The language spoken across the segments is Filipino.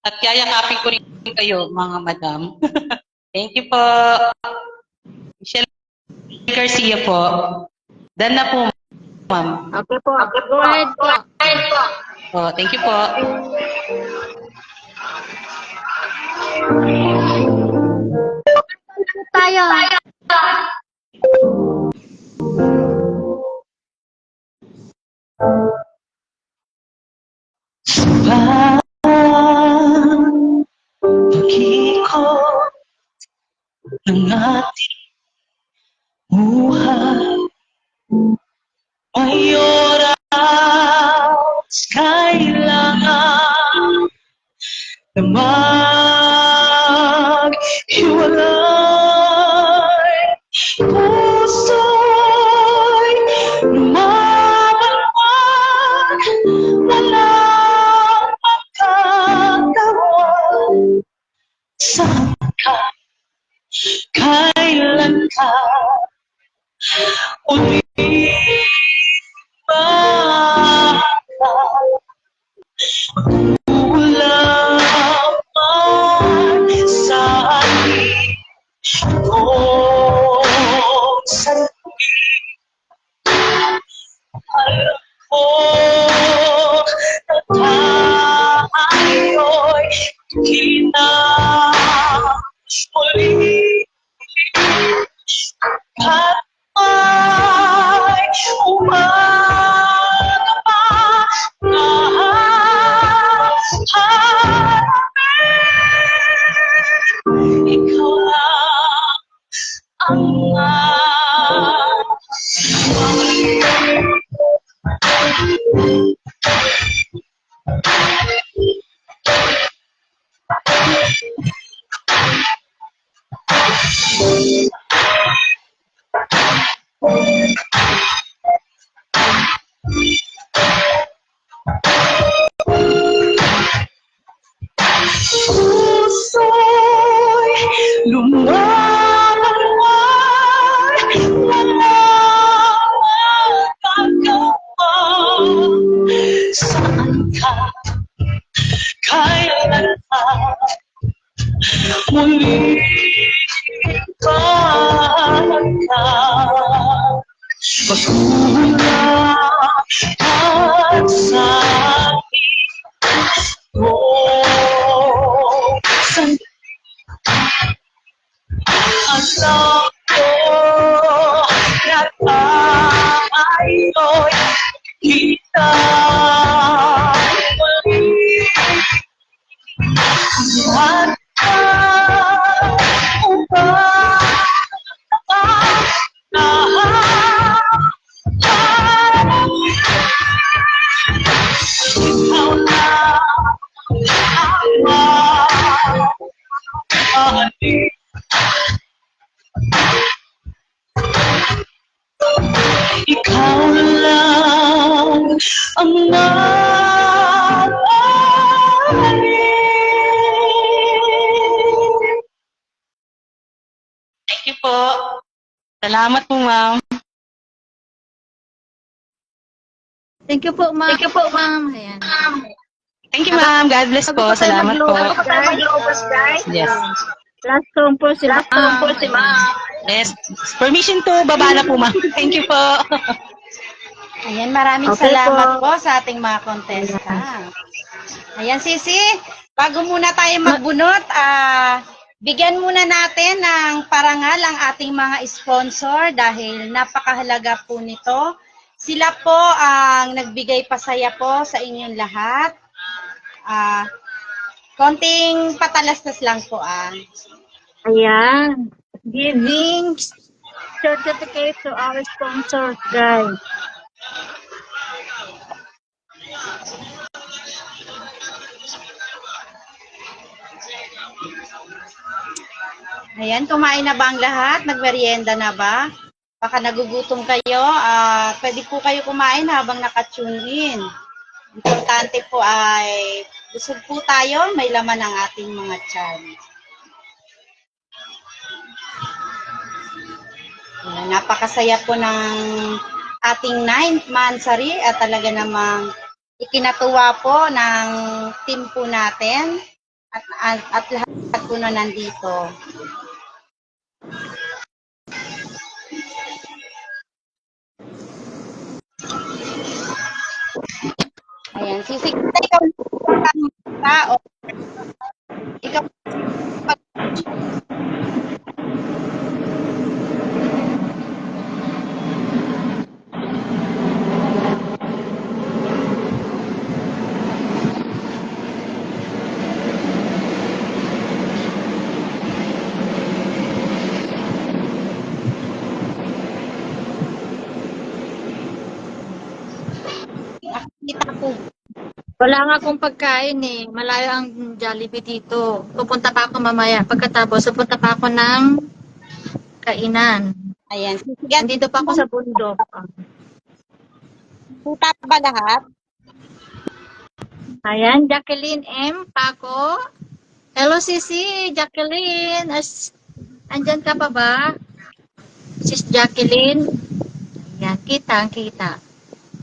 At yayakapin ko rin kayo, mga madam. Thank you po. Michelle Garcia po. Dan na po, ma'am. Okay po. Go ahead po. Oh, thank you po. Tayo. Pag-ikot ng ating buhay, may oras kailangan na maghiwalay. Puso'y lumabanwag, walang magkakaroon. Saan ka? Kailan ka? Uli ba? Magkulang man sa ating sarili. Alam ko na tayo'y kinamuli. At may umaga pa na harapin. Ikaw lang ang puso'y lumalanwag, walang magagawa. Saan ka? Kailan ka? Muli balik ka? Magkulang at sa alam ko na tayo'y kita muli. At ikaw na ang ikaw lang ang Thank you po. Salamat po, ma'am. Thank you po, ma'am. Ayan. Thank you, ma'am. God bless po. Salamat po. Yes. Last song po si ma'am. Yes. Permission to. Baba na po, ma'am. Thank you po. Ayan, maraming Okay salamat po. po sa ating mga contestant. Ayan, Sisi, bago muna tayo magbunot, bigyan muna natin ng parangal ang ating mga sponsor dahil napakahalaga po nito. Sila po ang nagbigay pasaya po sa inyong lahat. Konting patalastas lang po. Ayan. Giving certificate to our sponsors, guys. Ayan, kumain na ba ang lahat? Nagmerienda na ba? Baka nagugutom kayo. Pwede po kayo kumain habang naka-tune in. Importante po ay busog po tayo, may laman ang ating mga tiyan. Ayan, napakasaya po ng ating 9th monthsary at talaga namang ikinatuwa po ng team po natin at lahat po na nandito. Ayan, sisigita ikaw tao. Ikaw nakikita po. Wala nga akong pagkain eh. Malayo ang Jollibee dito. Pupunta pa ako mamaya. Pagkatapos, pupunta pa ako ng kainan. Ayan, sisigat. Nandito pa ako sa bundok. Puta pa ba lahat? Ayan, Jacqueline M. Paco. Hello, Sisi. Jacqueline. Andyan ka pa ba? Sis Jacqueline. Ayan, kita.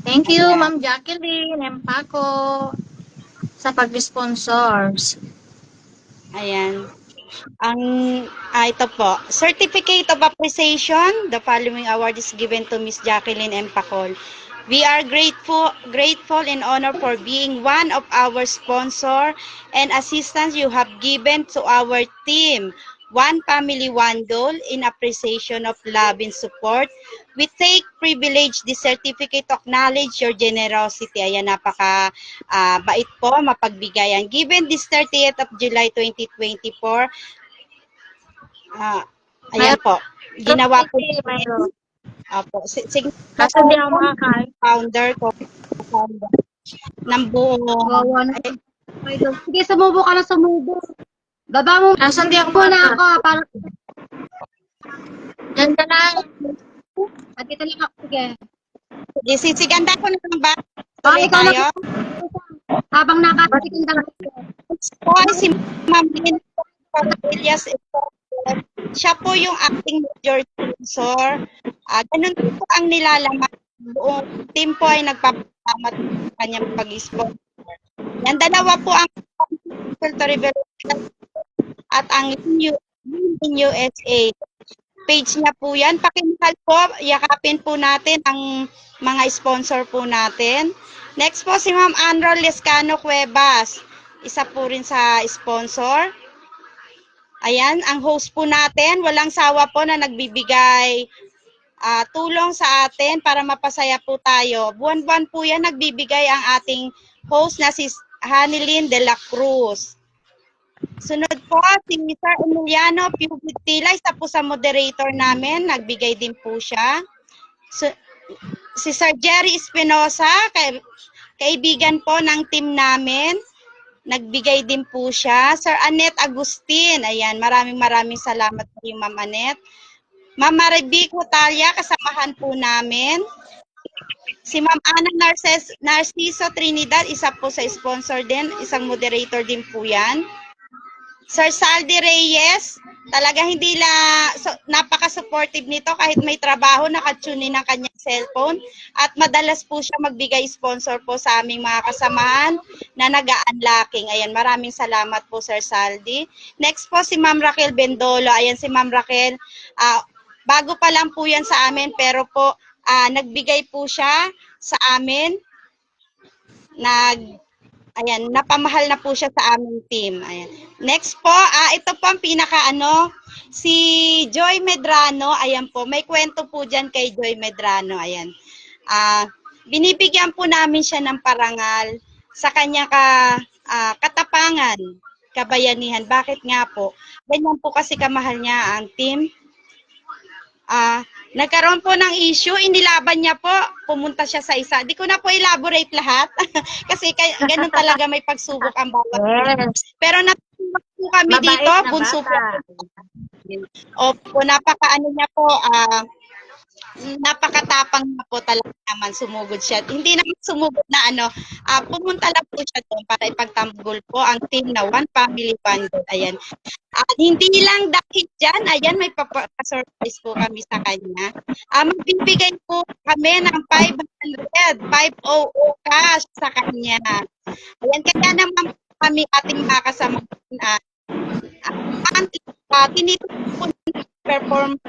Thank you, Ayan. Ma'am Jacqueline M. Paco, sa pag-sponsors. Ayan. Ito po, Certificate of Appreciation. The following award is given to Miss Jacqueline M. Pacol. We are grateful and honored for being one of our sponsor and assistance you have given to our team. One family, one goal in appreciation of love and support. We take privilege this certificate to acknowledge your generosity. Ayan, napaka bait po, mapagbigayan. Given this 30th of July 2024, ayan po, ginawa po Mayroon. Opo, Kaso di ako makakain. founder ko ng buong Wawa na. sige, sumubo ka na sumubo. Baba mo Kaso di ako muna makakain. ako para Diyan ka lang. dito lang ako. Sige, sisiganda ko na lang ba? Tuloy ikaw na. tayo. Habang nakasiganda ka. Po ay si Ma'am Lynn Cornelius. Siya po yung acting major sponsor. Ganun po ang nilalaman. Buong team po ay nagpapasalamat sa kanyang pag-sponsor. Yan, dalawa po ang at ang in USA. Page niya po yan. Pakimahal po, yakapin po natin ang mga sponsor po natin. Next po si Ma'am Anrol Lescano Cuevas. Isa po rin sa sponsor. Ayan, ang host po natin, walang sawa po na nagbibigay tulong sa atin para mapasaya po tayo. Buwan-buwan po yan nagbibigay ang ating host na si Hanilyn de la Cruz. Sunod po, si Sir Emiliano Pubitila, isa po sa moderator namin, nagbigay din po siya. Si Sir Jerry Espinosa, kaibigan po ng team namin, nagbigay din po siya. Sir Annette Agustin, ayan, maraming salamat po yung Ma'am Annette. Ma'am Maribic Hutalia, kasamahan po namin. Si Ma'am Ana Narciso Trinidad, isa po sa sponsor din, isang moderator din po yan. Sir Saldi Reyes, talaga napaka-supportive nito kahit may trabaho, nakatune ng kanyang cellphone at madalas po siya magbigay sponsor po sa aming mga kasamahan na nag-unlocking. Ayan, maraming salamat po Sir Saldi. Next po si Ma'am Raquel Bendolo. Ayan si Ma'am Raquel, bago pa lang po yan sa amin pero po nagbigay po siya sa amin. Ayan, napamahal na po siya sa aming team. Ayan. Next po, ito po ang si Joy Medrano. Ayan po, may kwento po dyan kay Joy Medrano. Ayan. Binibigyan po namin siya ng parangal sa kanya katapangan, kabayanihan. Bakit nga po? Ganyan po kasi kamahal niya ang team. Nagkaroon po ng issue, inilaban niya po, pumunta siya sa isa. Di ko na po elaborate lahat kasi ganun talaga may pagsubok ang bawat. Yes. Pero natulog po kami Mabait dito, na bunso po. bata. Opo, napakaano niya po, napakatapang na po talaga naman, sumugod siya. Hindi naman sumugod na pumunta lang po siya doon para ipagtanggol po ang team na One Family, One Goal. Ayan. At hindi lang dahil dyan, ayan, may surprise po kami sa kanya. Magbibigay po kami ng 500 cash sa kanya. Ayan, kaya naman kami ating makasama tinituro po ng performance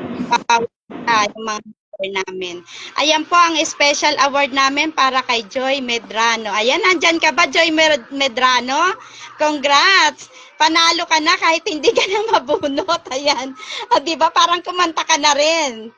yung mga member namin. Ayan po ang special award namin para kay Joy Medrano. Ayan, nandyan ka ba, Joy Medrano? Congrats! Panalo ka na kahit hindi ka na mabunot. Ayan. Di ba? Parang kumanta ka na rin.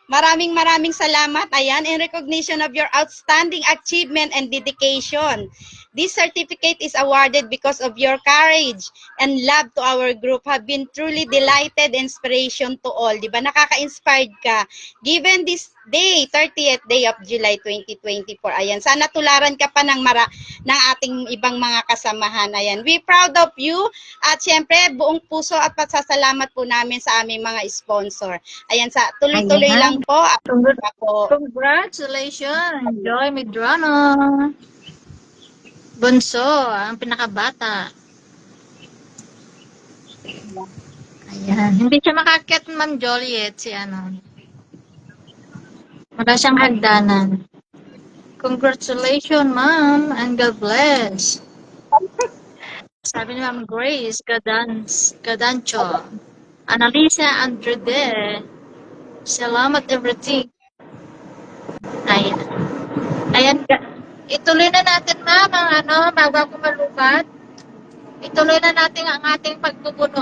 Maraming salamat. Ayan, in recognition of your outstanding achievement and dedication. This certificate is awarded because of your courage and love to our group. Have been truly delighted, inspiration to all. Di ba? Nakaka-inspired ka. Given this day, 30th day of July 2024. Ayan, sana tularan ka pa ng ating ibang mga kasamahan. Ayan, we proud of you. At syempre, buong puso at pasasalamat po namin sa aming mga sponsor. Ayan, tuloy-tuloy Ayan. lang po. Congratulations, Joy Medrano. Bunso, ang pinakabata. Ayan. Hindi siya makakyat, Ma'am Joliet, si ano. Wala siyang hagdanan. Congratulations, Ma'am, and God bless. Sabi ni Ma'am Grace Gadancho. Annalisa Andrade. Salamat everything. Ayan. Ayan. Ituloy na natin, Ma'am, ang bago ako malupat. Ituloy na natin ang ating pagbubunot.